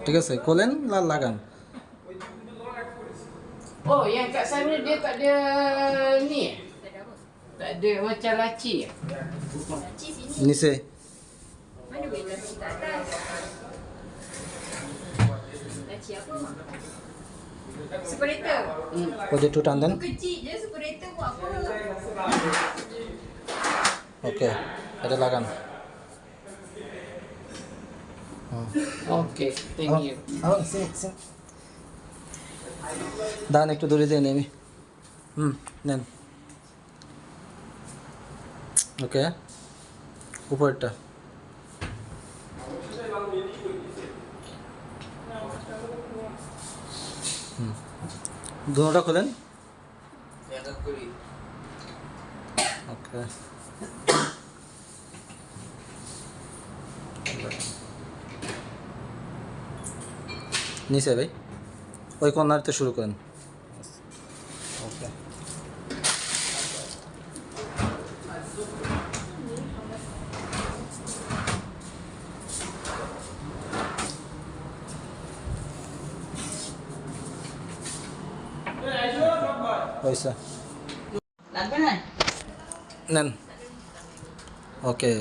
ঠিক আছে, খোলেন লাগান। Oh, yang kat sana dia tak ada ni. Tak ada macam laci. Laci sini. নিচে Mana boleh laci kat atas? Laci apa mak? Separator. ওদের একটু টান দেন। Kecil je separator buat apa? ওকে, এটা লাগান। Okay, thank you. দান একটু দূরে দিয়ে নেমি। নেন। ওকে, উপরটা দুটোটা খোলেন। ওকে, নিচে ভাই ওই কর্নারতে শুরু করেন। ওকে, হয়েছে, Lagu kan? নেন। ওকে,